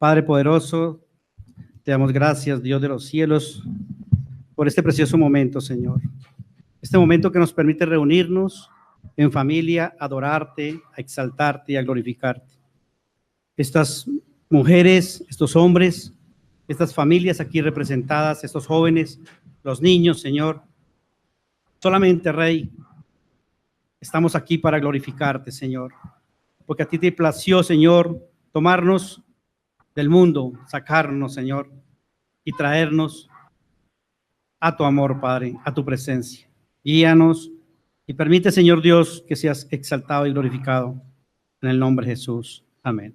Padre poderoso, te damos gracias, Dios de los cielos, por este precioso momento, Señor. Este momento que nos permite reunirnos en familia, adorarte, a exaltarte y a glorificarte. Estas mujeres, estos hombres, estas familias aquí representadas, estos jóvenes, los niños, Señor, solamente, Rey, estamos aquí para glorificarte, Señor, porque a ti te plació, Señor, tomarnos del mundo, sacarnos, Señor, y traernos a tu amor, Padre, a tu presencia. Guíanos y permite, Señor Dios, que seas exaltado y glorificado en el nombre de Jesús. Amén.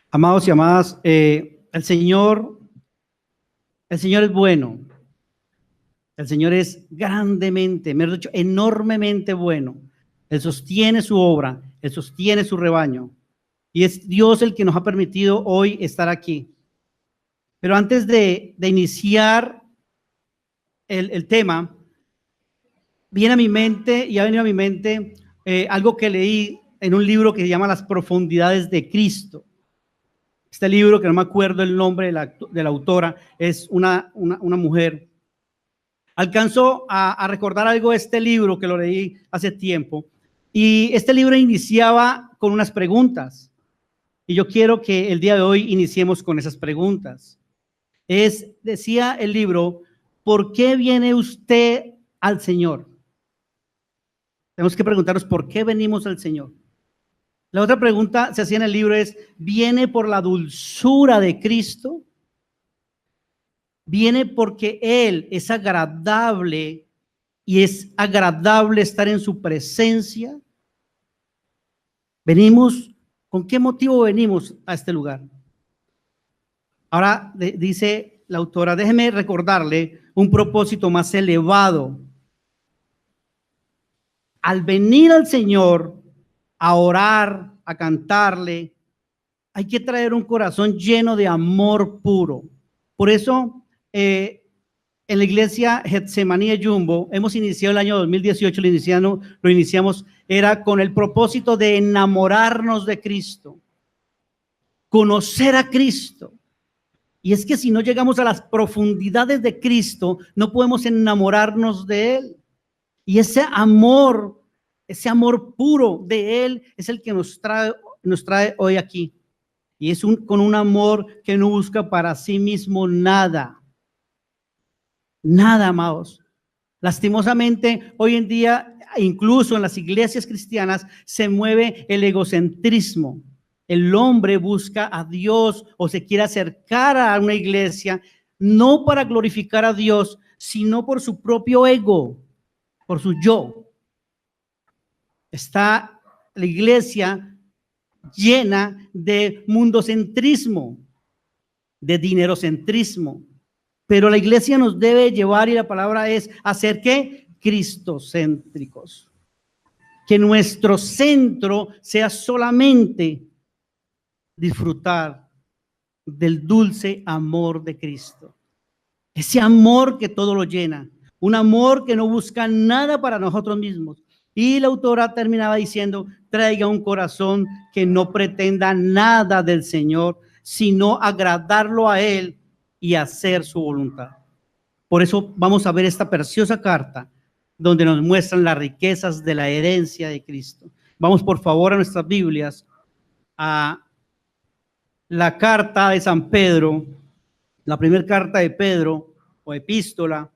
Amados y amadas, el Señor es bueno. El Señor es grandemente, mejor dicho, enormemente bueno. Él sostiene su obra, Él sostiene su rebaño. Y es Dios el que nos ha permitido hoy estar aquí. Pero antes de iniciar el tema, viene a mi mente y ha venido a mi mente algo que leí en un libro que se llama Las profundidades de Cristo. Este libro, que no me acuerdo el nombre de la autora, es una mujer. Alcanzo a recordar algo de este libro que lo leí hace tiempo. Y este libro iniciaba con unas preguntas. Y yo quiero que el día de hoy iniciemos con esas preguntas. Decía el libro, ¿por qué viene usted al Señor? Tenemos que preguntarnos por qué venimos al Señor. La otra pregunta se hacía en el libro es, ¿viene por la dulzura de Cristo? ¿Viene porque Él es agradable y es agradable estar en su presencia? ¿Venimos? ¿Con qué motivo venimos a este lugar? Ahora dice la autora, déjeme recordarle un propósito más elevado. Al venir al Señor a orar, a cantarle, hay que traer un corazón lleno de amor puro. Por eso, en la iglesia Getsemaní Jumbo, hemos iniciado el año 2018, lo iniciamos, era con el propósito de enamorarnos de Cristo, conocer a Cristo. Y es que si no llegamos a las profundidades de Cristo, no podemos enamorarnos de Él. Y ese amor puro de Él es el que nos trae hoy aquí. Y es con un amor que no busca para sí mismo nada. Nada, amados. Lastimosamente, hoy en día, incluso en las iglesias cristianas, se mueve el egocentrismo. El hombre busca a Dios o se quiere acercar a una iglesia, no para glorificar a Dios, sino por su propio ego, por su yo. Está la iglesia llena de mundocentrismo, de dinerocentrismo. Pero la iglesia nos debe llevar, y la palabra es hacer ¿qué? Cristocéntricos. Que nuestro centro sea solamente disfrutar del dulce amor de Cristo. Ese amor que todo lo llena. Un amor que no busca nada para nosotros mismos. Y la autora terminaba diciendo, traiga un corazón que no pretenda nada del Señor, sino agradarlo a Él y hacer su voluntad. Por eso vamos a ver esta preciosa carta donde nos muestran las riquezas de la herencia de Cristo. Vamos por favor a nuestras Biblias, a la carta de San Pedro, la primera carta de Pedro o epístola.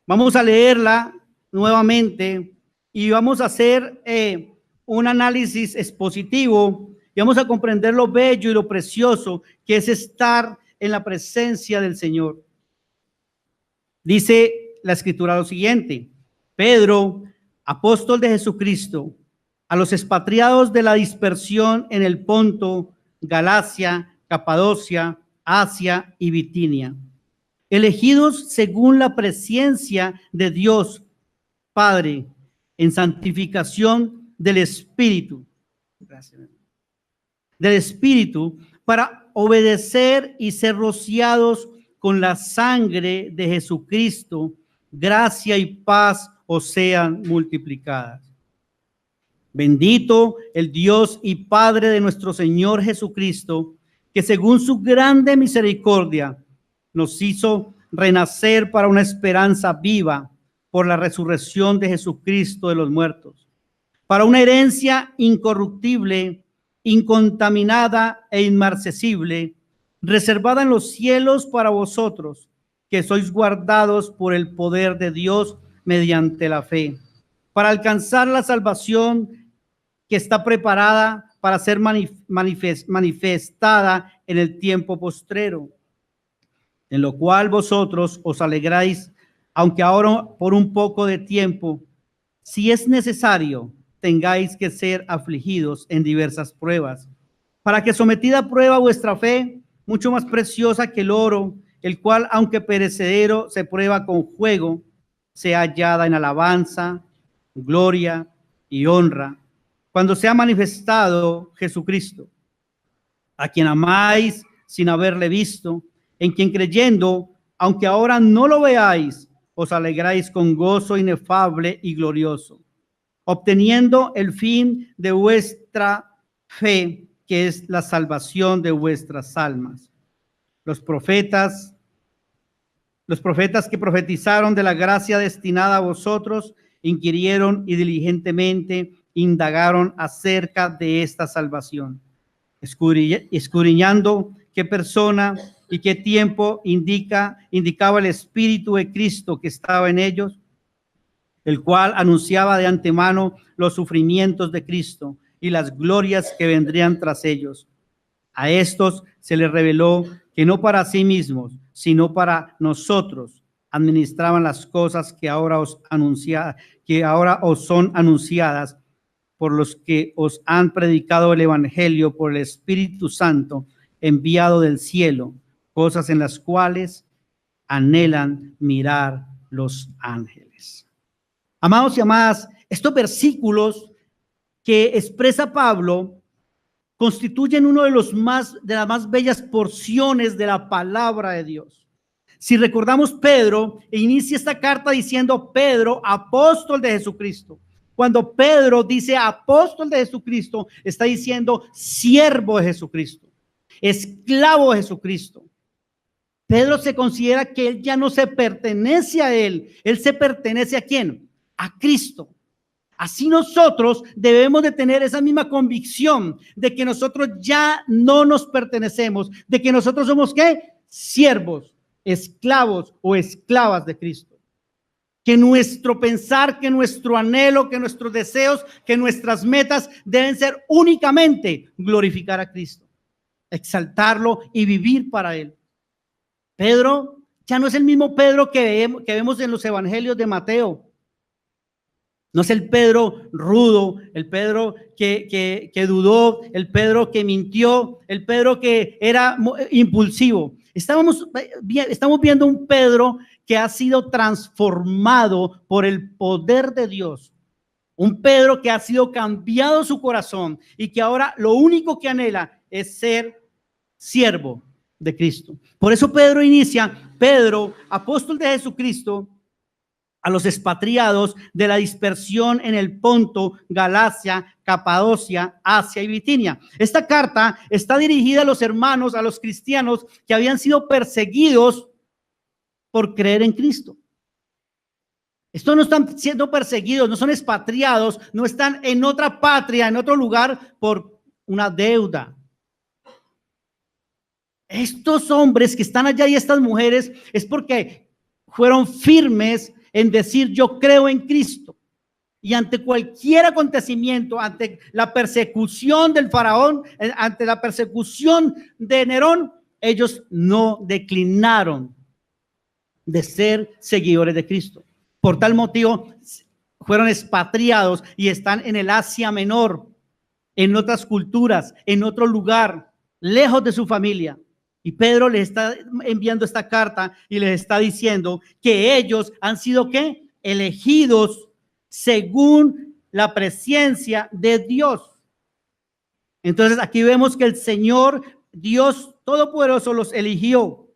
Vamos a leerla nuevamente y vamos a hacer un análisis expositivo y vamos a comprender lo bello y lo precioso que es estar en la presencia del Señor. Dice la escritura lo siguiente: Pedro, apóstol de Jesucristo, a los expatriados de la dispersión en el Ponto, Galacia, Capadocia, Asia y Bitinia, elegidos según la presciencia de Dios Padre en santificación del Espíritu. Gracias. Del Espíritu, para obedecer y ser rociados con la sangre de Jesucristo, gracia y paz os sean multiplicadas. Bendito el Dios y Padre de nuestro Señor Jesucristo, que según su grande misericordia nos hizo renacer para una esperanza viva por la resurrección de Jesucristo de los muertos, para una herencia incorruptible, incontaminada e inmarcesible, reservada en los cielos para vosotros, que sois guardados por el poder de Dios mediante la fe, para alcanzar la salvación que está preparada para ser manifestada en el tiempo postrero, en lo cual vosotros os alegráis, aunque ahora por un poco de tiempo, si es necesario, tengáis que ser afligidos en diversas pruebas, para que sometida a prueba vuestra fe, mucho más preciosa que el oro, el cual, aunque perecedero, se prueba con fuego, sea hallada en alabanza, gloria y honra, cuando sea manifestado Jesucristo, a quien amáis sin haberle visto, en quien creyendo, aunque ahora no lo veáis, os alegráis con gozo inefable y glorioso, obteniendo el fin de vuestra fe, que es la salvación de vuestras almas. Los profetas que profetizaron de la gracia destinada a vosotros, inquirieron y diligentemente indagaron acerca de esta salvación, escudriñando qué persona y qué tiempo indicaba el Espíritu de Cristo que estaba en ellos, el cual anunciaba de antemano los sufrimientos de Cristo y las glorias que vendrían tras ellos. A estos se les reveló que no para sí mismos, sino para nosotros administraban las cosas que ahora os son anunciadas por los que os han predicado el evangelio por el Espíritu Santo enviado del cielo, cosas en las cuales anhelan mirar los ángeles. Amados y amadas, estos versículos que expresa Pablo constituyen uno de las más bellas porciones de la palabra de Dios. Si recordamos, Pedro inicia esta carta diciendo Pedro, apóstol de Jesucristo. Cuando Pedro dice apóstol de Jesucristo, está diciendo siervo de Jesucristo, esclavo de Jesucristo. Pedro se considera que él ya no se pertenece a él se pertenece ¿a quién? A Cristo. Así nosotros debemos de tener esa misma convicción de que nosotros ya no nos pertenecemos, de que nosotros somos ¿qué? Siervos, esclavos o esclavas de Cristo. Que nuestro pensar, que nuestro anhelo, que nuestros deseos, que nuestras metas deben ser únicamente glorificar a Cristo, exaltarlo y vivir para Él. Pedro ya no es el mismo Pedro que vemos en los evangelios de Mateo. No es el Pedro rudo, el Pedro que dudó, el Pedro que mintió, el Pedro que era impulsivo. Estamos viendo un Pedro que ha sido transformado por el poder de Dios. Un Pedro que ha sido cambiado su corazón y que ahora lo único que anhela es ser siervo de Cristo. Por eso Pedro inicia, Pedro, apóstol de Jesucristo, a los expatriados de la dispersión en el Ponto, Galacia, Capadocia, Asia y Bitinia. Esta carta está dirigida a los hermanos, a los cristianos que habían sido perseguidos por creer en Cristo. Estos no están siendo perseguidos, no son expatriados, no están en otra patria, en otro lugar por una deuda. Estos hombres que están allá y estas mujeres es porque fueron firmes en decir yo creo en Cristo, y ante cualquier acontecimiento, ante la persecución del faraón, ante la persecución de Nerón, ellos no declinaron de ser seguidores de Cristo. Por tal motivo fueron expatriados y están en el Asia Menor, en otras culturas, en otro lugar, lejos de su familia. Y Pedro les está enviando esta carta y les está diciendo que ellos han sido ¿qué? Elegidos según la presencia de Dios. Entonces aquí vemos que el Señor Dios Todopoderoso los eligió.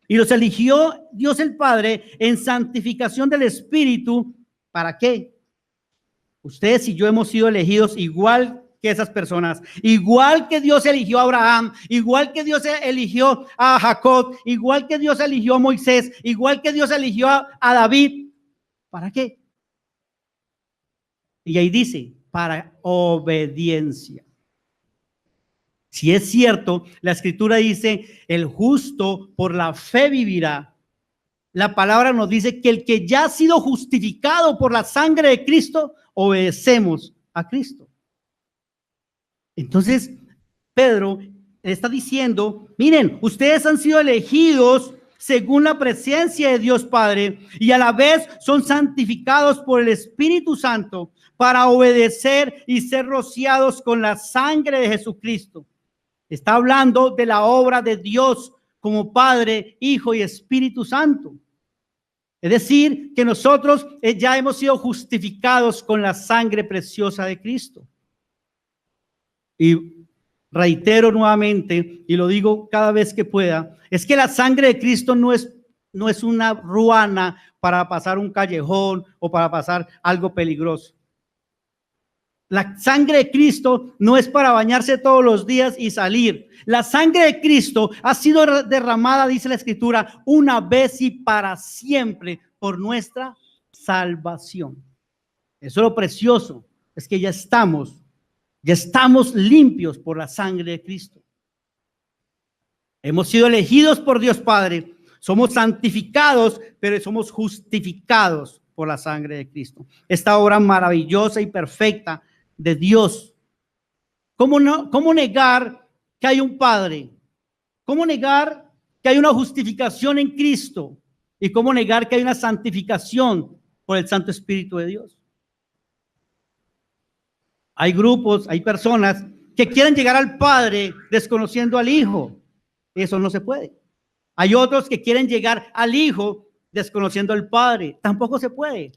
Y los eligió Dios el Padre en santificación del Espíritu. ¿Para qué? Ustedes y yo hemos sido elegidos igual que esas personas, igual que Dios eligió a Abraham, igual que Dios eligió a Jacob, igual que Dios eligió a Moisés, igual que Dios eligió a David. ¿Para qué? Y ahí dice, para obediencia. Si es cierto, la escritura dice, el justo por la fe vivirá. La palabra nos dice que el que ya ha sido justificado por la sangre de Cristo, obedecemos a Cristo. Entonces, Pedro está diciendo, miren, ustedes han sido elegidos según la presencia de Dios Padre y a la vez son santificados por el Espíritu Santo para obedecer y ser rociados con la sangre de Jesucristo. Está hablando de la obra de Dios como Padre, Hijo y Espíritu Santo. Es decir, que nosotros ya hemos sido justificados con la sangre preciosa de Cristo. Y reitero nuevamente, y lo digo cada vez que pueda, es que la sangre de Cristo no es una ruana para pasar un callejón o para pasar algo peligroso. La sangre de Cristo no es para bañarse todos los días y salir. La sangre de Cristo ha sido derramada, dice la Escritura, una vez y para siempre por nuestra salvación. Eso es lo precioso, es que ya estamos limpios por la sangre de Cristo. Hemos sido elegidos por Dios Padre, somos santificados, pero somos justificados por la sangre de Cristo. Esta obra maravillosa y perfecta de Dios. ¿Cómo negar que hay un Padre? ¿Cómo negar que hay una justificación en Cristo? ¿Y cómo negar que hay una santificación por el Santo Espíritu de Dios? Hay grupos, hay personas que quieren llegar al Padre desconociendo al Hijo. Eso no se puede. Hay otros que quieren llegar al Hijo desconociendo al Padre. Tampoco se puede.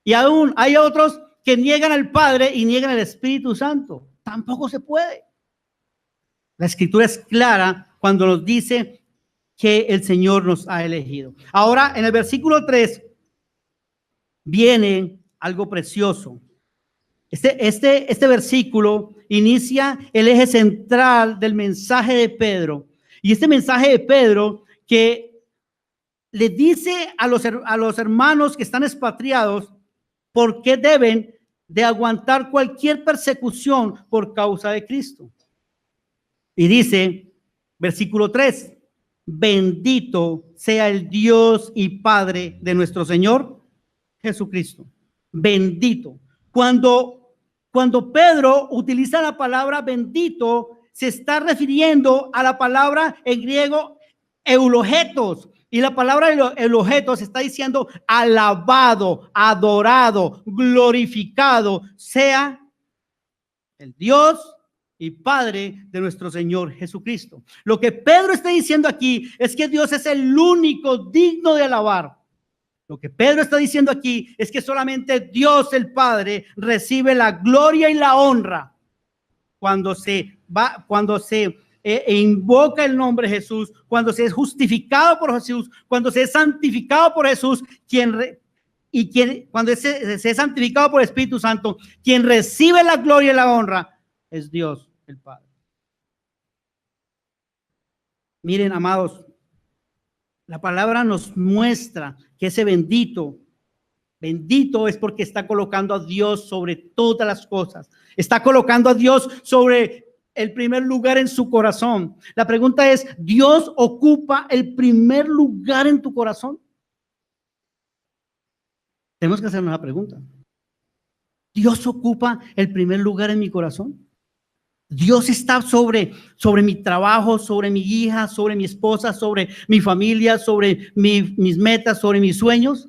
Y aún hay otros que niegan al Padre y niegan al Espíritu Santo. Tampoco se puede. La Escritura es clara cuando nos dice que el Señor nos ha elegido. Ahora, en el versículo 3 viene algo precioso. Este versículo inicia el eje central del mensaje de Pedro. Y este mensaje de Pedro que le dice a los hermanos que están expatriados por qué deben de aguantar cualquier persecución por causa de Cristo. Y dice, versículo 3, bendito sea el Dios y Padre de nuestro Señor Jesucristo. Bendito. Cuando Pedro utiliza la palabra bendito, se está refiriendo a la palabra en griego eulogetos. Y la palabra eulogetos está diciendo alabado, adorado, glorificado sea el Dios y Padre de nuestro Señor Jesucristo. Lo que Pedro está diciendo aquí es que Dios es el único digno de alabar. Lo que Pedro está diciendo aquí es que solamente Dios el Padre recibe la gloria y la honra cuando se invoca el nombre de Jesús, cuando se es justificado por Jesús, cuando se es santificado por Jesús, cuando se es santificado por el Espíritu Santo, quien recibe la gloria y la honra es Dios el Padre. Miren, amados, la palabra nos muestra que ese bendito es porque está colocando a Dios sobre todas las cosas. Está colocando a Dios sobre el primer lugar en su corazón. La pregunta es, ¿Dios ocupa el primer lugar en tu corazón? Tenemos que hacernos la pregunta. ¿Dios ocupa el primer lugar en mi corazón? Dios está sobre mi trabajo, sobre mi hija, sobre mi esposa, sobre mi familia, sobre mis metas, sobre mis sueños.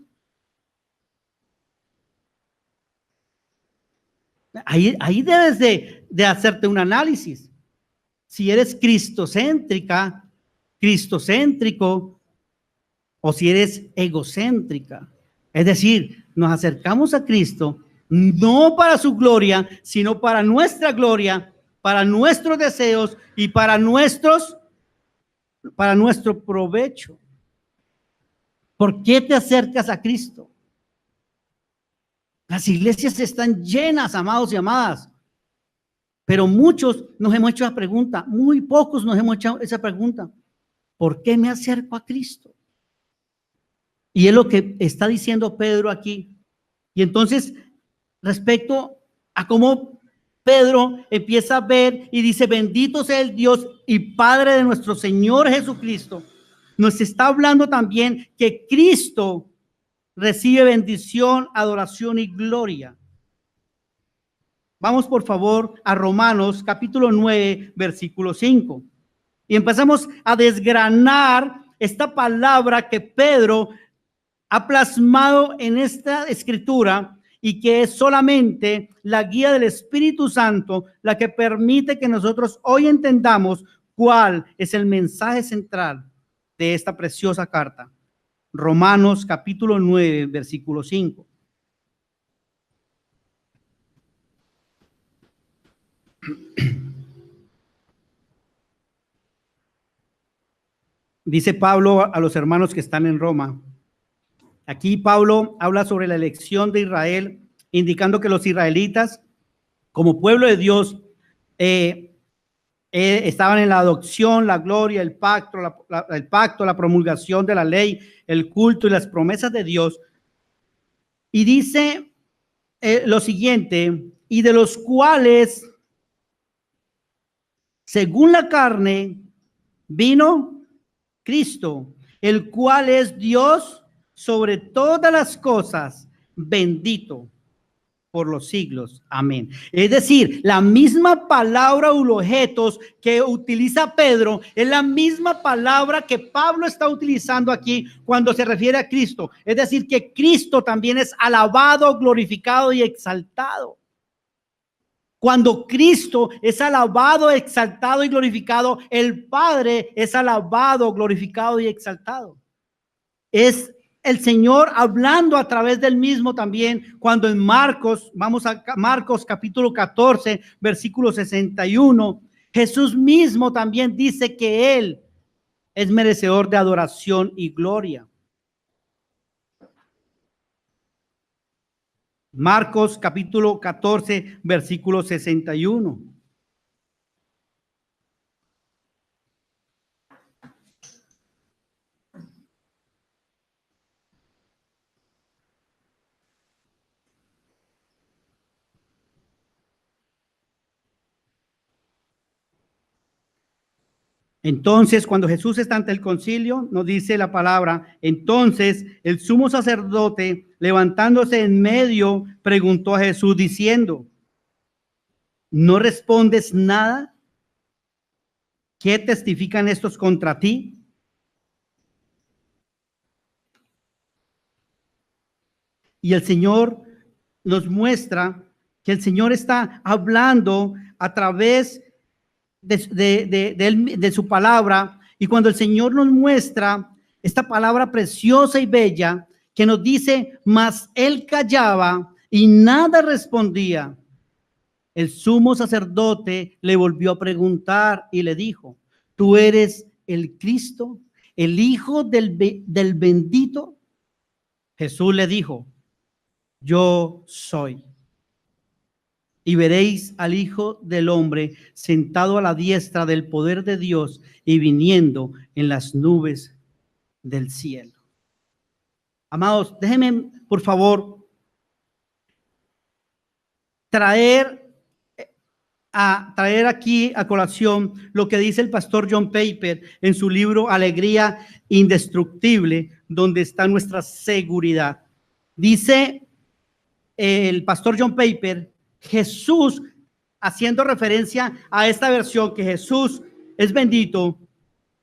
Ahí debes de hacerte un análisis. Si eres cristocéntrica, cristocéntrico, o si eres egocéntrica. Es decir, nos acercamos a Cristo no para su gloria, sino para nuestra gloria, para nuestros deseos y para nuestro provecho. ¿Por qué te acercas a Cristo? Las iglesias están llenas, amados y amadas. Pero muchos nos hemos hecho esa pregunta, muy pocos nos hemos hecho esa pregunta. ¿Por qué me acerco a Cristo? Y es lo que está diciendo Pedro aquí. Y entonces, respecto a cómo Pedro empieza a ver y dice, bendito sea el Dios y Padre de nuestro Señor Jesucristo, nos está hablando también que Cristo recibe bendición, adoración y gloria. Vamos por favor a Romanos capítulo 9, versículo 5. Y empezamos a desgranar esta palabra que Pedro ha plasmado en esta escritura y que es solamente la guía del Espíritu Santo la que permite que nosotros hoy entendamos cuál es el mensaje central de esta preciosa carta. Romanos capítulo 9, versículo 5. Dice Pablo a los hermanos que están en Roma. Aquí Pablo habla sobre la elección de Israel, indicando que los israelitas, como pueblo de Dios, estaban en la adopción, la gloria, el pacto, la promulgación de la ley, el culto y las promesas de Dios. Y dice lo siguiente, y de los cuales, según la carne, vino Cristo, el cual es Dios sobre todas las cosas, bendito por los siglos. Amén. Es decir, la misma palabra ulogetos que utiliza Pedro es la misma palabra que Pablo está utilizando aquí cuando se refiere a Cristo. Es decir, que Cristo también es alabado, glorificado y exaltado. Cuando Cristo es alabado, exaltado y glorificado, el Padre es alabado, glorificado y exaltado. Es el Señor hablando a través del mismo también cuando en Marcos, vamos a Marcos capítulo 14, versículo 61, Jesús mismo también dice que Él es merecedor de adoración y gloria. Marcos capítulo 14, versículo 61. Entonces, cuando Jesús está ante el concilio, nos dice la palabra, entonces el sumo sacerdote, levantándose en medio, preguntó a Jesús diciendo, ¿no respondes nada? ¿Qué testifican estos contra ti? Y el Señor nos muestra que el Señor está hablando a través de su palabra, y cuando el Señor nos muestra esta palabra preciosa y bella que nos dice, mas él callaba y nada respondía, el sumo sacerdote le volvió a preguntar y le dijo, ¿tú eres el Cristo, el Hijo del bendito? Jesús le dijo, yo soy. Y veréis al Hijo del Hombre sentado a la diestra del poder de Dios y viniendo en las nubes del cielo. Amados, déjenme, por favor, traer aquí a colación lo que dice el pastor John Piper en su libro Alegría Indestructible, donde está nuestra seguridad. Dice el pastor John Piper, Jesús, haciendo referencia a esta versión que Jesús es bendito,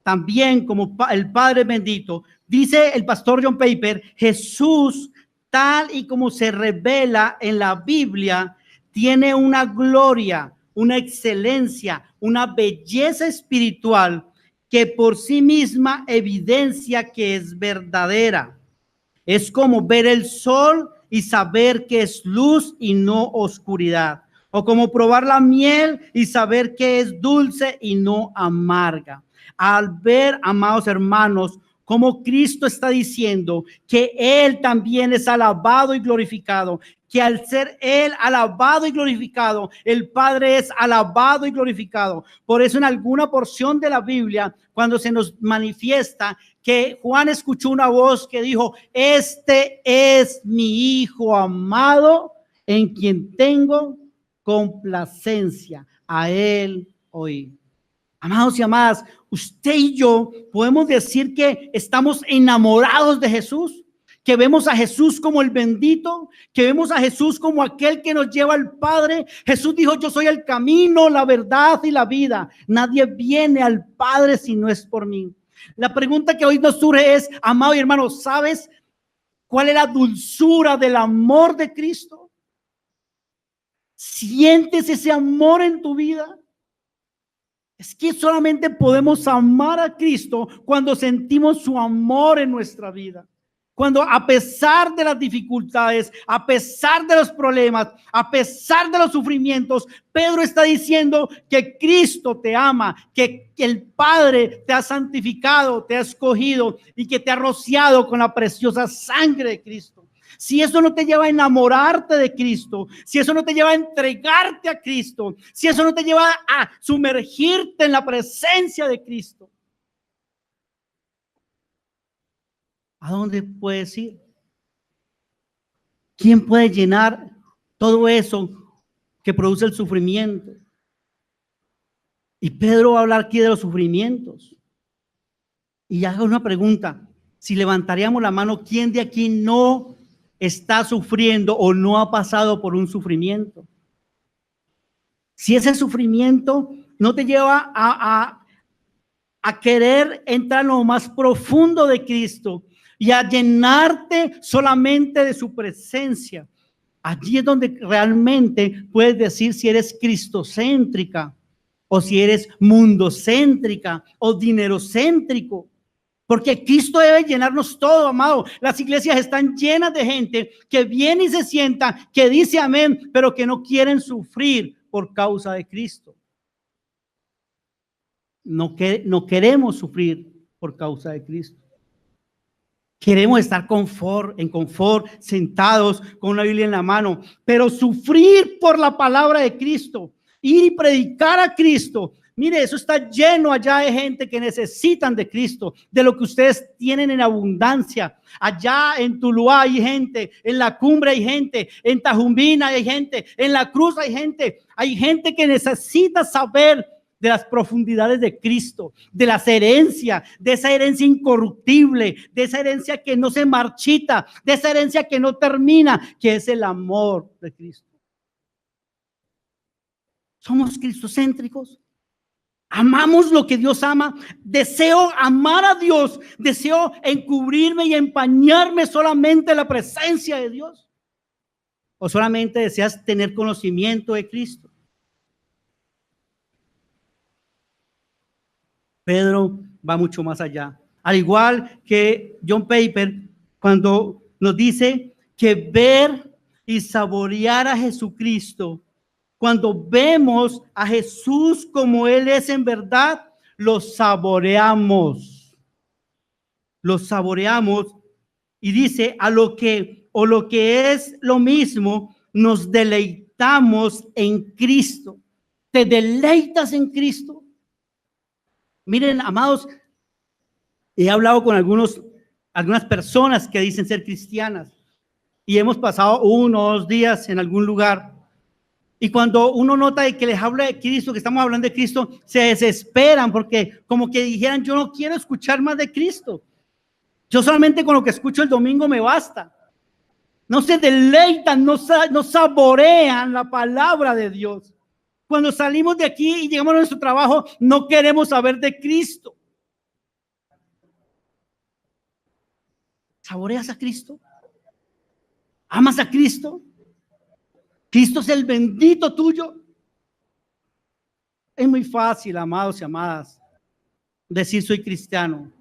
también como el Padre bendito, dice el pastor John Piper, Jesús, tal y como se revela en la Biblia, tiene una gloria, una excelencia, una belleza espiritual que por sí misma evidencia que es verdadera. Es como ver el sol y saber que es luz y no oscuridad, o como probar la miel y saber que es dulce y no amarga. Al ver, amados hermanos, como Cristo está diciendo que Él también es alabado y glorificado, que al ser Él alabado y glorificado, el Padre es alabado y glorificado. Por eso en alguna porción de la Biblia, cuando se nos manifiesta que Juan escuchó una voz que dijo, este es mi Hijo amado, en quien tengo complacencia, a Él oí. Amados y amadas, usted y yo podemos decir que estamos enamorados de Jesús, que vemos a Jesús como el bendito, que vemos a Jesús como aquel que nos lleva al Padre. Jesús dijo, yo soy el camino, la verdad y la vida. Nadie viene al Padre si no es por mí. La pregunta que hoy nos surge es, amado y hermano, ¿sabes cuál es la dulzura del amor de Cristo? ¿Sientes ese amor en tu vida? Es que solamente podemos amar a Cristo cuando sentimos su amor en nuestra vida. Cuando a pesar de las dificultades, a pesar de los problemas, a pesar de los sufrimientos, Pedro está diciendo que Cristo te ama, que el Padre te ha santificado, te ha escogido y que te ha rociado con la preciosa sangre de Cristo. Si eso no te lleva a enamorarte de Cristo, si eso no te lleva a entregarte a Cristo, si eso no te lleva a sumergirte en la presencia de Cristo, ¿a dónde puedes ir? ¿Quién puede llenar todo eso que produce el sufrimiento? Y Pedro va a hablar aquí de los sufrimientos. Y hago una pregunta: si levantaríamos la mano, ¿quién de aquí no está sufriendo o no ha pasado por un sufrimiento? Si ese sufrimiento no te lleva a querer entrar en lo más profundo de Cristo y a llenarte solamente de su presencia, allí es donde realmente puedes decir si eres cristocéntrica o si eres mundocéntrica o dinerocéntrico. Porque Cristo debe llenarnos todo, amado. Las iglesias están llenas de gente que viene y se sienta, que dice amén, pero que no quieren sufrir por causa de Cristo. No queremos sufrir por causa de Cristo. Queremos estar en confort, sentados con una Biblia en la mano, pero sufrir por la palabra de Cristo, ir y predicar a Cristo. Mire, eso está lleno allá de gente que necesitan de Cristo, de lo que ustedes tienen en abundancia. Allá en Tuluá hay gente, en la Cumbre hay gente, en Tajumbina hay gente, en la Cruz hay gente que necesita saber de las profundidades de Cristo, de las herencias, de esa herencia incorruptible, de esa herencia que no se marchita, de esa herencia que no termina, que es el amor de Cristo. ¿Somos cristocéntricos? ¿Amamos lo que Dios ama? ¿Deseo amar a Dios? ¿Deseo encubrirme y empañarme solamente en la presencia de Dios? ¿O solamente deseas tener conocimiento de Cristo? Pedro va mucho más allá. Al igual que John Piper, cuando nos dice que ver y saborear a Jesucristo, cuando vemos a Jesús como Él es en verdad, lo saboreamos. Lo saboreamos y dice lo que es lo mismo, nos deleitamos en Cristo. ¿Te deleitas en Cristo? Miren, amados, he hablado con algunas personas que dicen ser cristianas y hemos pasado 1 o 2 días en algún lugar. Y cuando uno nota de que les habla de Cristo, que estamos hablando de Cristo, se desesperan porque como que dijeran, yo no quiero escuchar más de Cristo. Yo solamente con lo que escucho el domingo me basta. No se deleitan, no saborean la palabra de Dios. Cuando salimos de aquí y llegamos a nuestro trabajo, no queremos saber de Cristo. ¿Saboreas a Cristo? ¿Amas a Cristo? ¿Cristo es el bendito tuyo? Es muy fácil, amados y amadas, decir soy cristiano.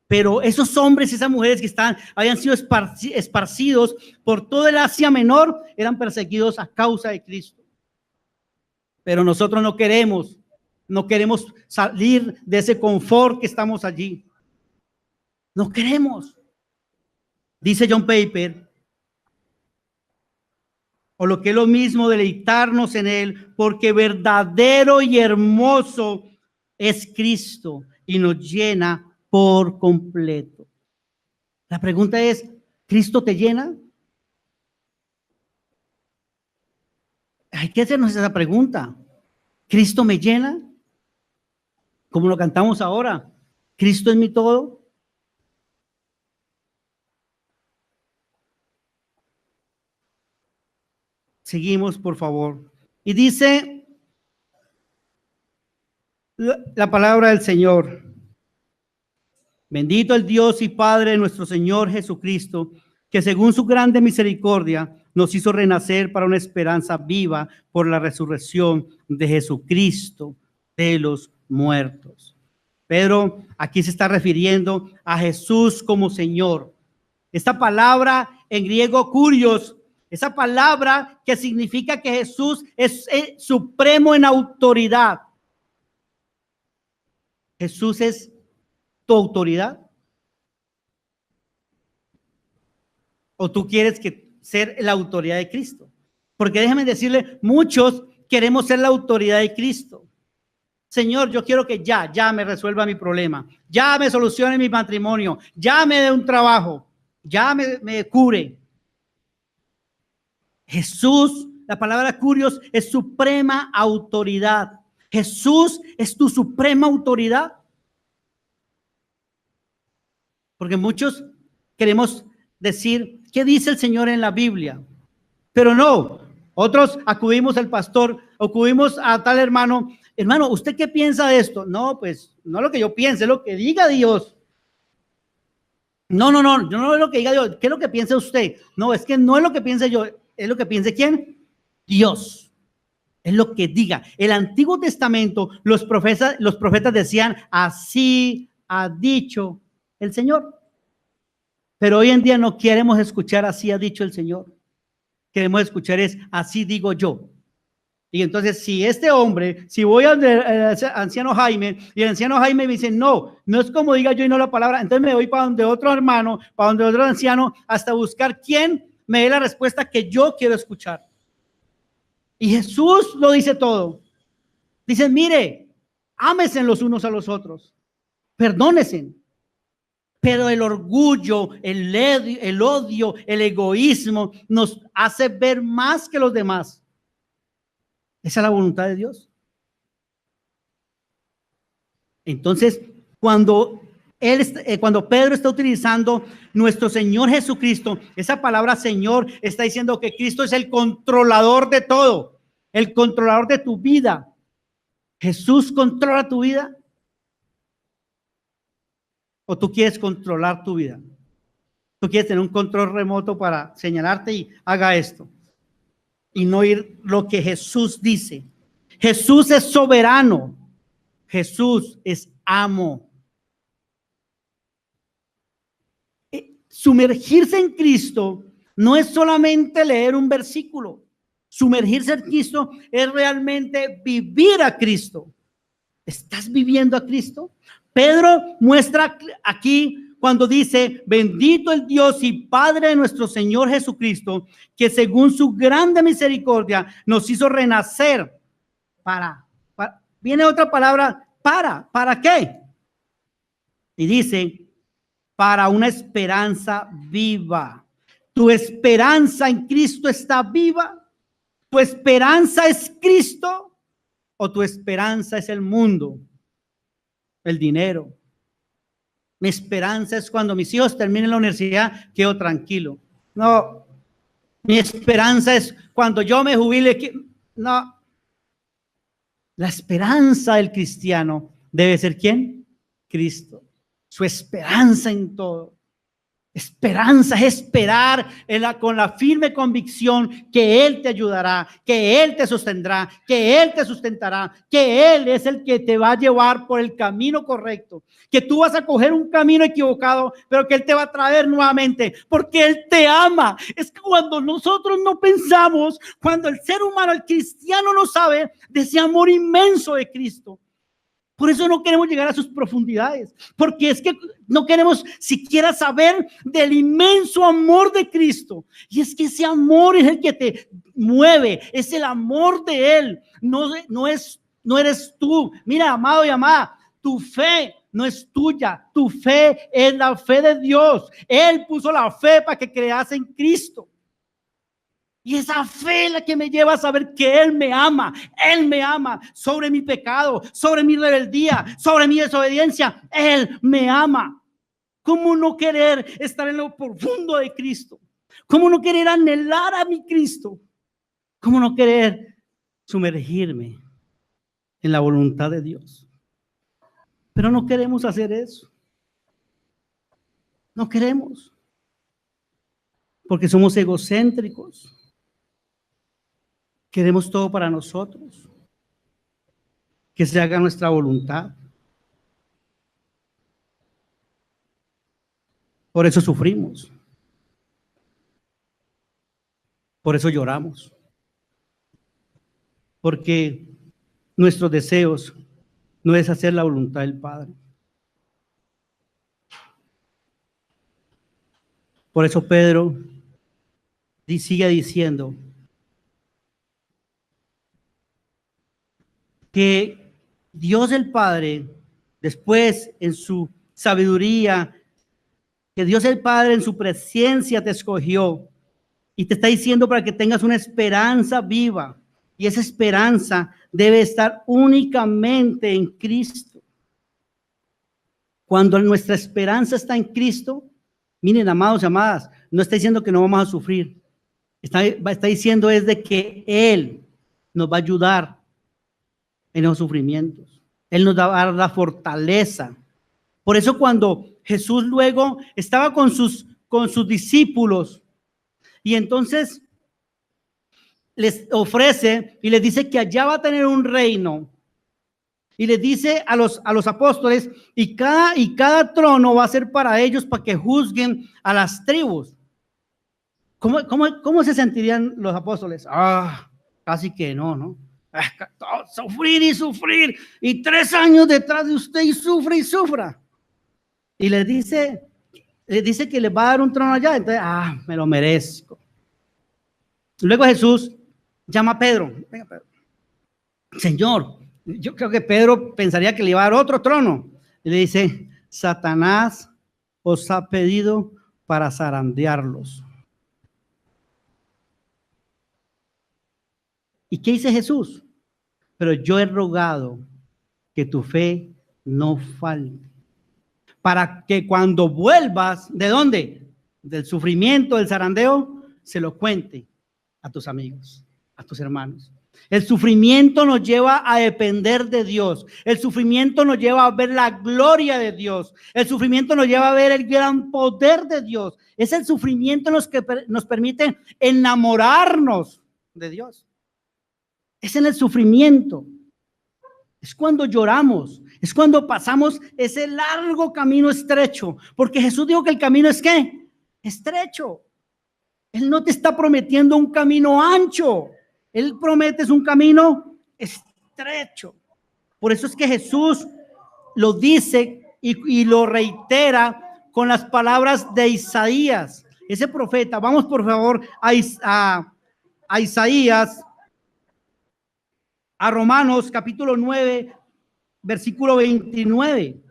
Pero esos hombres y esas mujeres que habían sido esparcidos por todo el Asia Menor, eran perseguidos a causa de Cristo. Pero nosotros no queremos salir de ese confort que estamos allí. No queremos. Dice John Piper, o lo que es lo mismo, deleitarnos en él, porque verdadero y hermoso es Cristo y nos llena por completo. La pregunta es, ¿Cristo te llena? Hay que hacernos esa pregunta. ¿Cristo me llena? Como lo cantamos ahora, ¿Cristo es mi todo? Seguimos, por favor. Y dice la palabra del Señor. Bendito el Dios y Padre de nuestro Señor Jesucristo, que según su grande misericordia nos hizo renacer para una esperanza viva por la resurrección de Jesucristo de los muertos. Pedro aquí se está refiriendo a Jesús como Señor. Esta palabra en griego kurios, esa palabra que significa que Jesús es supremo en autoridad. Jesús es tu autoridad. ¿O tú quieres ser la autoridad de Cristo? Porque déjame decirle, muchos queremos ser la autoridad de Cristo. Señor, yo quiero que ya me resuelva mi problema, ya me solucione mi matrimonio, ya me dé un trabajo, ya me cure. Jesús, la palabra kurios es suprema autoridad. Jesús es tu suprema autoridad. Porque muchos queremos decir, ¿qué dice el Señor en la Biblia? Pero no, otros acudimos al pastor, acudimos a tal hermano. Hermano, ¿usted qué piensa de esto? No, pues no lo que yo piense, es lo que diga Dios. No es lo que diga Dios. ¿Qué es lo que piensa usted? No, es que no es lo que piense yo, es lo que piense ¿quién? Dios. Es lo que diga. El Antiguo Testamento, los profetas decían, así ha dicho el Señor. Pero hoy en día no queremos escuchar así ha dicho el Señor. Queremos escuchar es así digo yo. Y entonces si este hombre, si voy al anciano Jaime y el anciano Jaime me dice no es como diga yo y no la palabra, entonces me voy para donde otro hermano, para donde otro anciano, hasta buscar quién me dé la respuesta que yo quiero escuchar. Y Jesús lo dice todo. Dice, mire, ámense los unos a los otros, perdónense. Pero el orgullo, el odio, el egoísmo nos hace ver más que los demás. Esa es la voluntad de Dios. Entonces, cuando Pedro está utilizando nuestro Señor Jesucristo, esa palabra Señor está diciendo que Cristo es el controlador de todo, el controlador de tu vida. ¿Jesús controla tu vida? ¿O tú quieres controlar tu vida? ¿Tú quieres tener un control remoto para señalarte y haga esto? Y no ir lo que Jesús dice. Jesús es soberano. Jesús es amo. Sumergirse en Cristo no es solamente leer un versículo. Sumergirse en Cristo es realmente vivir a Cristo. ¿Estás viviendo a Cristo? Pedro muestra aquí cuando dice, bendito el Dios y Padre de nuestro Señor Jesucristo, que según su grande misericordia nos hizo renacer para viene otra palabra, ¿para qué? Y dice, para una esperanza viva. ¿Tu esperanza en Cristo está viva? ¿Tu esperanza es Cristo o tu esperanza es el mundo? El dinero. Mi esperanza es cuando mis hijos terminen la universidad, quedo tranquilo. No, mi esperanza es cuando yo me jubile. No, la esperanza del cristiano debe ser ¿quién? Cristo. Su esperanza en todo. Esperanza es esperar con la firme convicción que Él te ayudará, que Él te sostendrá, que Él te sustentará, que Él es el que te va a llevar por el camino correcto, que tú vas a coger un camino equivocado, pero que Él te va a traer nuevamente, porque Él te ama. Es que cuando nosotros no pensamos, cuando el ser humano, el cristiano no sabe de ese amor inmenso de Cristo. Por eso no queremos llegar a sus profundidades, porque es que no queremos siquiera saber del inmenso amor de Cristo. Y es que ese amor es el que te mueve, es el amor de Él, no eres tú. Mira, amado y amada, tu fe no es tuya, tu fe es la fe de Dios. Él puso la fe para que creas en Cristo. Y esa fe es la que me lleva a saber que Él me ama sobre mi pecado, sobre mi rebeldía, sobre mi desobediencia. Él me ama. ¿Cómo no querer estar en lo profundo de Cristo? ¿Cómo no querer anhelar a mi Cristo? ¿Cómo no querer sumergirme en la voluntad de Dios? Pero no queremos hacer eso. No queremos. Porque somos egocéntricos. Queremos todo para nosotros, que se haga nuestra voluntad. Por eso sufrimos, por eso lloramos, porque nuestros deseos no es hacer la voluntad del Padre. Por eso Pedro sigue diciendo que Dios el Padre, después en su sabiduría, que Dios el Padre en su presencia te escogió y te está diciendo para que tengas una esperanza viva, y esa esperanza debe estar únicamente en Cristo. Cuando nuestra esperanza está en Cristo, miren, amados y amadas, no está diciendo que no vamos a sufrir, está diciendo es de que Él nos va a ayudar en los sufrimientos. Él nos va a dar la fortaleza. Por eso cuando Jesús luego estaba con sus discípulos y entonces les ofrece y les dice que allá va a tener un reino, y les dice a los apóstoles, y cada trono va a ser para ellos, para que juzguen a las tribus. ¿Cómo se sentirían los apóstoles? Casi que no. Sufrir y sufrir, y 3 años detrás de usted y sufra. Y les dice que les va a dar un trono allá, entonces, me lo merezco. Luego Jesús llama a Pedro. Venga, Pedro. Señor, yo creo que Pedro pensaría que le iba a dar otro trono. Y le dice, Satanás os ha pedido para zarandearlos. ¿Y qué dice Jesús? Pero yo he rogado que tu fe no falte, para que cuando vuelvas, ¿de dónde? Del sufrimiento, del zarandeo, se lo cuente a tus amigos, a tus hermanos. El sufrimiento nos lleva a depender de Dios. El sufrimiento nos lleva a ver la gloria de Dios. El sufrimiento nos lleva a ver el gran poder de Dios. Es el sufrimiento que nos permite enamorarnos de Dios. Es en el sufrimiento. Es cuando lloramos. Es cuando pasamos ese largo camino estrecho. Porque Jesús dijo que el camino es ¿qué? Estrecho. Él no te está prometiendo un camino ancho. Él promete un camino estrecho. Por eso es que Jesús lo dice y lo reitera con las palabras de Isaías, ese profeta. Vamos por favor a Isaías, a Romanos capítulo 9, versículo 29.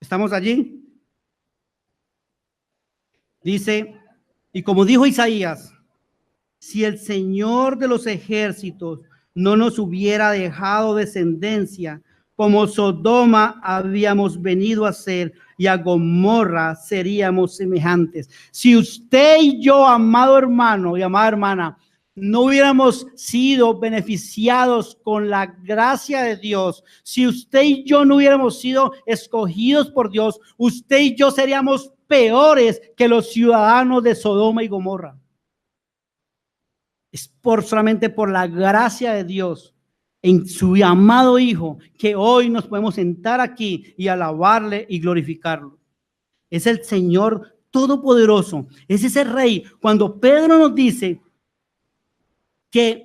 ¿Estamos allí? Dice, y como dijo Isaías, si el Señor de los ejércitos no nos hubiera dejado descendencia, como Sodoma habíamos venido a ser, y a Gomorra seríamos semejantes. Si usted y yo, amado hermano y amada hermana, no hubiéramos sido beneficiados con la gracia de Dios, si usted y yo no hubiéramos sido escogidos por Dios, usted y yo seríamos peores que los ciudadanos de Sodoma y Gomorra. Es solamente por la gracia de Dios en su amado Hijo, que hoy nos podemos sentar aquí y alabarle y glorificarlo. Es el Señor Todopoderoso, es ese Rey. Cuando Pedro nos dice que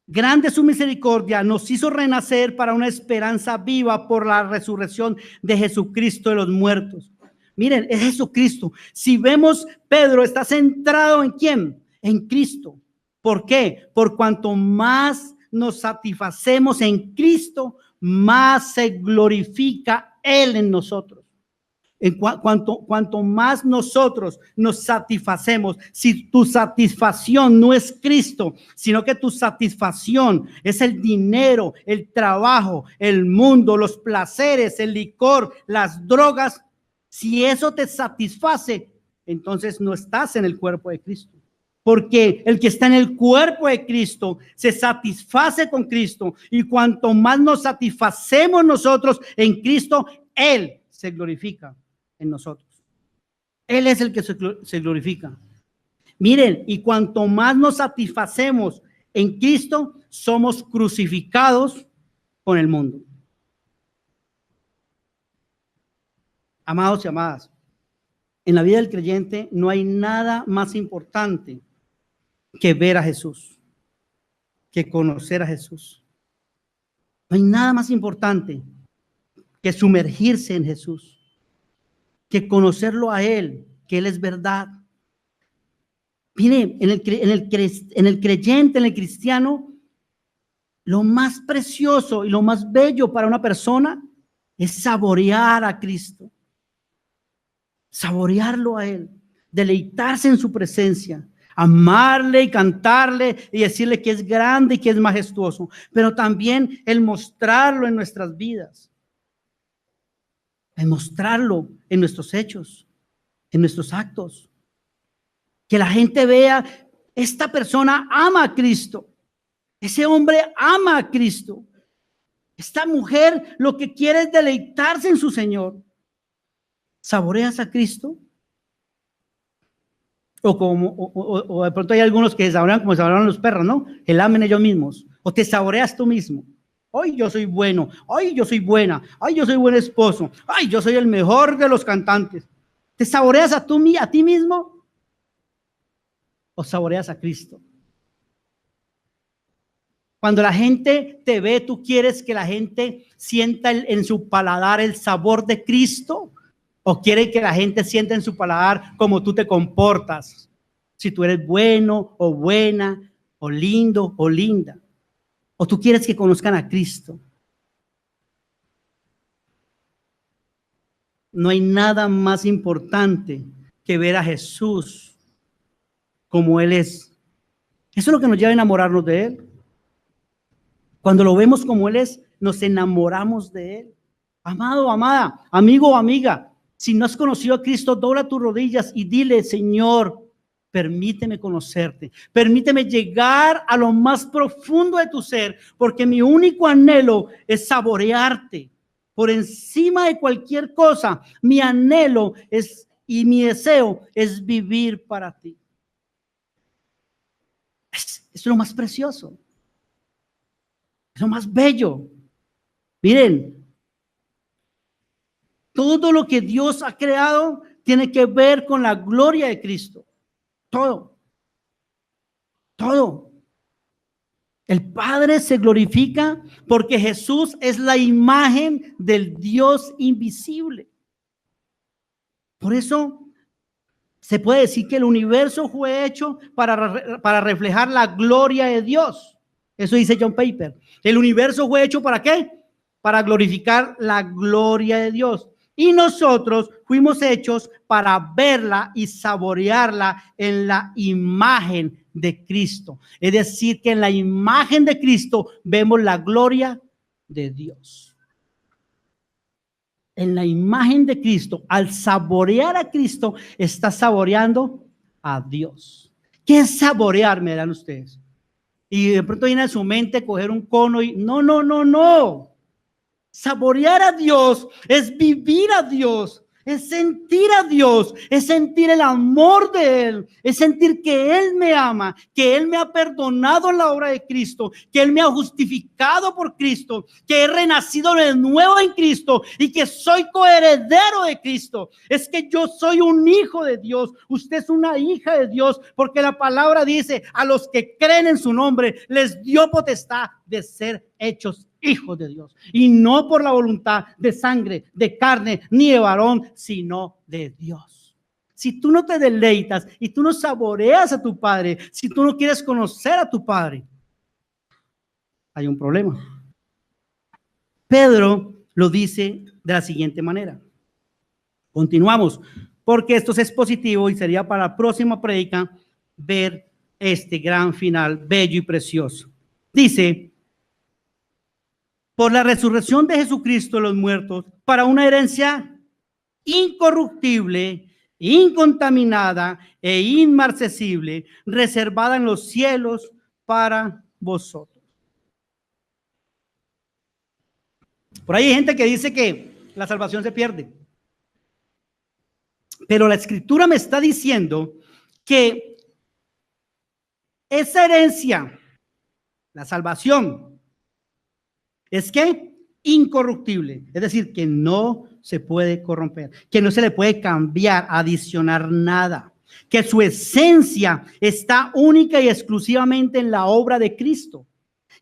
grande es su misericordia, nos hizo renacer para una esperanza viva por la resurrección de Jesucristo de los muertos. Miren, es Jesucristo. Si vemos, Pedro está centrado ¿en quién? En Cristo. ¿Por qué? Por cuanto más nos satisfacemos en Cristo, más se glorifica Él en nosotros. Cuanto más nosotros nos satisfacemos, si tu satisfacción no es Cristo, sino que tu satisfacción es el dinero, el trabajo, el mundo, los placeres, el licor, las drogas, si eso te satisface, entonces no estás en el cuerpo de Cristo. Porque el que está en el cuerpo de Cristo se satisface con Cristo, y cuanto más nos satisfacemos nosotros en Cristo, Él se glorifica en nosotros. Él es el que se glorifica. Miren, y cuanto más nos satisfacemos en Cristo, somos crucificados con el mundo. Amados y amadas, en la vida del creyente no hay nada más importante que ver a Jesús, que conocer a Jesús. No hay nada más importante que sumergirse en Jesús, que conocerlo a Él, que Él es verdad. Mire, en el creyente, en el cristiano, lo más precioso y lo más bello para una persona es saborear a Cristo, saborearlo a Él, deleitarse en su presencia, amarle y cantarle y decirle que es grande y que es majestuoso, pero también el mostrarlo en nuestras vidas, el mostrarlo en nuestros hechos, en nuestros actos, que la gente vea, esta persona ama a Cristo, ese hombre ama a Cristo, esta mujer lo que quiere es deleitarse en su Señor. ¿Saboreas a Cristo? O de pronto hay algunos que saborean como saborean los perros, ¿no? Que lamen ellos mismos. O te saboreas tú mismo. Ay, yo soy bueno. Ay, yo soy buena. Ay, yo soy buen esposo. Ay, yo soy el mejor de los cantantes. ¿Te saboreas a ti mismo? ¿O saboreas a Cristo? Cuando la gente te ve, ¿tú quieres que la gente sienta en su paladar el sabor de Cristo? ¿O quiere que la gente sienta en su paladar cómo tú te comportas? Si tú eres bueno o buena, o lindo o linda. ¿O tú quieres que conozcan a Cristo? No hay nada más importante que ver a Jesús como Él es. Eso es lo que nos lleva a enamorarnos de Él. Cuando lo vemos como Él es, nos enamoramos de Él. Amado, amada, amigo o amiga, si no has conocido a Cristo, dobla tus rodillas y dile: Señor, permíteme conocerte, permíteme llegar a lo más profundo de tu ser, porque mi único anhelo es saborearte por encima de cualquier cosa. Mi anhelo es, y mi deseo es vivir para ti. Es lo más precioso, es lo más bello. Miren, todo lo que Dios ha creado tiene que ver con la gloria de Cristo. Todo. El Padre se glorifica porque Jesús es la imagen del Dios invisible. Por eso se puede decir que el universo fue hecho para reflejar la gloria de Dios. Eso dice John Piper. El universo fue hecho ¿para qué? Para glorificar la gloria de Dios. Y nosotros fuimos hechos para verla y saborearla en la imagen de Cristo. Es decir, que en la imagen de Cristo vemos la gloria de Dios. En la imagen de Cristo, al saborear a Cristo, está saboreando a Dios. ¿Qué es saborear, me dirán ustedes? Y de pronto viene a su mente coger un cono y no. Saborear a Dios es vivir a Dios, Es sentir a Dios, es sentir el amor de Él, es sentir que Él me ama, que Él me ha perdonado en la obra de Cristo, que Él me ha justificado por Cristo, que he renacido de nuevo en Cristo y que soy coheredero de Cristo. Es que yo soy un hijo de Dios, usted es una hija de Dios, porque la palabra dice, a los que creen en su nombre, les dio potestad de ser hechos hijos de Dios, y no por la voluntad de sangre, de carne, ni de varón, sino de Dios. Si tú no te deleitas y tú no saboreas a tu Padre, si tú no quieres conocer a tu Padre, hay un problema. Pedro lo dice de la siguiente manera. Continuamos, porque esto es expositivo y sería para la próxima prédica ver este gran final bello y precioso. Dice: por la resurrección de Jesucristo de los muertos, para una herencia incorruptible, incontaminada e inmarcesible, reservada en los cielos para vosotros. Por ahí hay gente que dice que la salvación se pierde, pero la Escritura me está diciendo que esa herencia, la salvación, es que incorruptible, es decir, que no se puede corromper, que no se le puede cambiar, adicionar nada, que su esencia está única y exclusivamente en la obra de Cristo,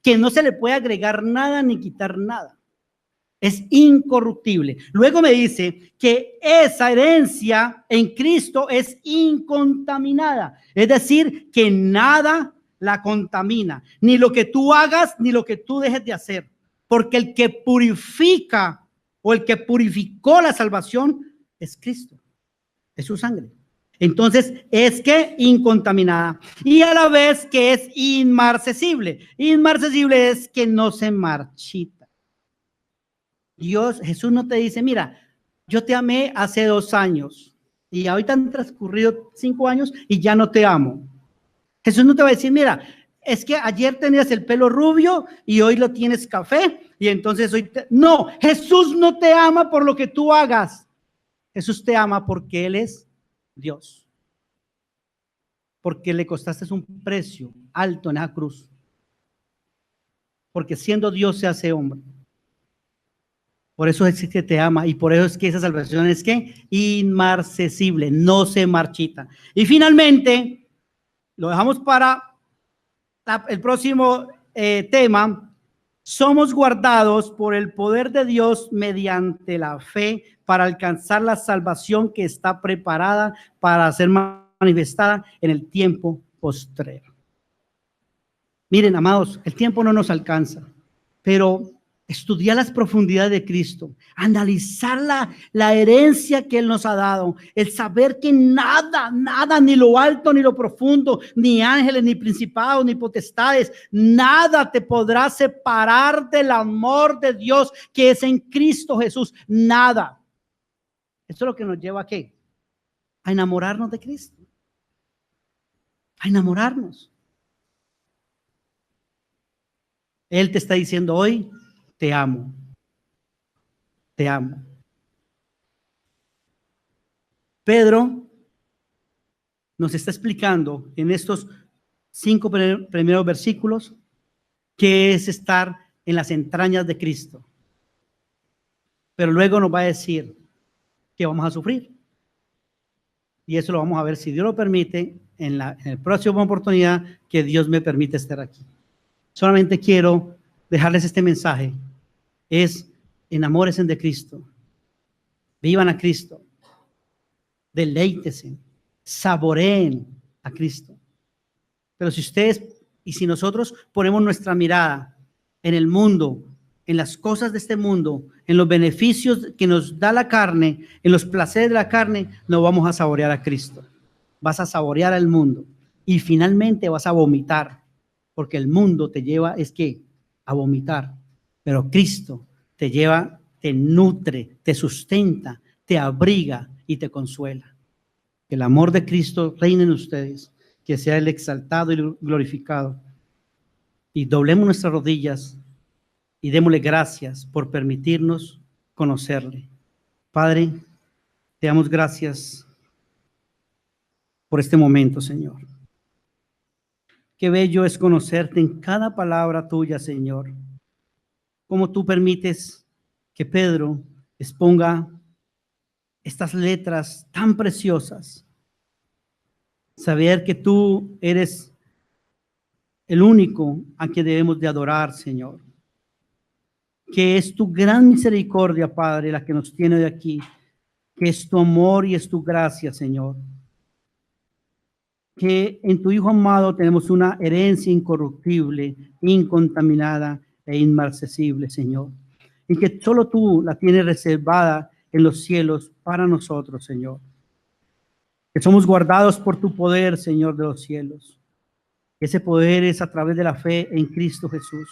que no se le puede agregar nada ni quitar nada. Es incorruptible. Luego me dice que esa herencia en Cristo es incontaminada, es decir, que nada la contamina, ni lo que tú hagas, ni lo que tú dejes de hacer. Porque el que purifica o el que purificó la salvación es Cristo, es su sangre. Entonces es que incontaminada y a la vez que es inmarcesible. Inmarcesible es que no se marchita. Jesús no te dice, mira, yo te amé hace 2 años y ahorita han transcurrido 5 años y ya no te amo. Jesús no te va a decir, mira, es que ayer tenías el pelo rubio y hoy lo tienes café y entonces hoy no, Jesús no te ama por lo que tú hagas. Jesús te ama porque Él es Dios. Porque le costaste un precio alto en esa cruz. Porque siendo Dios se hace hombre. Por eso es que te ama y por eso es que esa salvación es que inmarcesible, no se marchita. Y finalmente, lo dejamos para el próximo tema. Somos guardados por el poder de Dios mediante la fe para alcanzar la salvación que está preparada para ser manifestada en el tiempo postrero. Miren, amados, el tiempo no nos alcanza, pero estudiar las profundidades de Cristo, analizar la herencia que Él nos ha dado, el saber que nada, ni lo alto, ni lo profundo, ni ángeles, ni principados, ni potestades, nada te podrá separar del amor de Dios que es en Cristo Jesús, nada. Esto es lo que nos lleva ¿a qué? A enamorarnos de Cristo, a enamorarnos. Él te está diciendo hoy, te amo. Te amo. Pedro nos está explicando en estos 5 primeros versículos qué es estar en las entrañas de Cristo. Pero luego nos va a decir que vamos a sufrir. Y eso lo vamos a ver, si Dios lo permite, en la próxima oportunidad que Dios me permite estar aquí. Solamente quiero dejarles este mensaje. Es: enamórense de Cristo, vivan a Cristo, deleítese, saboreen a Cristo. Pero si ustedes y si nosotros ponemos nuestra mirada en el mundo, en las cosas de este mundo, en los beneficios que nos da la carne, en los placeres de la carne, no vamos a saborear a Cristo. Vas a saborear al mundo y finalmente vas a vomitar, porque el mundo te lleva a vomitar, pero Cristo te lleva, te nutre, te sustenta, te abriga y te consuela. Que el amor de Cristo reine en ustedes, que sea el exaltado y glorificado. Y doblemos nuestras rodillas y démosle gracias por permitirnos conocerle. Padre, Te damos gracias por este momento, Señor. Qué bello es conocerte en cada palabra tuya, Señor. Cómo tú permites que Pedro exponga estas letras tan preciosas. Saber que tú eres el único a quien debemos de adorar, Señor. Que es tu gran misericordia, Padre, la que nos tiene de aquí. Que es tu amor y es tu gracia, Señor. Que en tu Hijo amado tenemos una herencia incorruptible, incontaminada e inmarcesible, Señor. Y que solo tú la tienes reservada en los cielos para nosotros, Señor. Que somos guardados por tu poder, Señor de los cielos. Ese poder es a través de la fe en Cristo Jesús.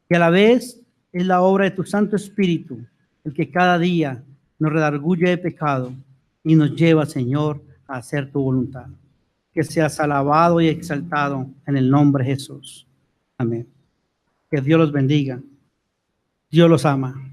Que a la vez es la obra de tu Santo Espíritu, el que cada día nos redarguye de pecado y nos lleva, Señor, a hacer tu voluntad. Que seas alabado y exaltado en el nombre de Jesús. Amén. Que Dios los bendiga. Dios los ama.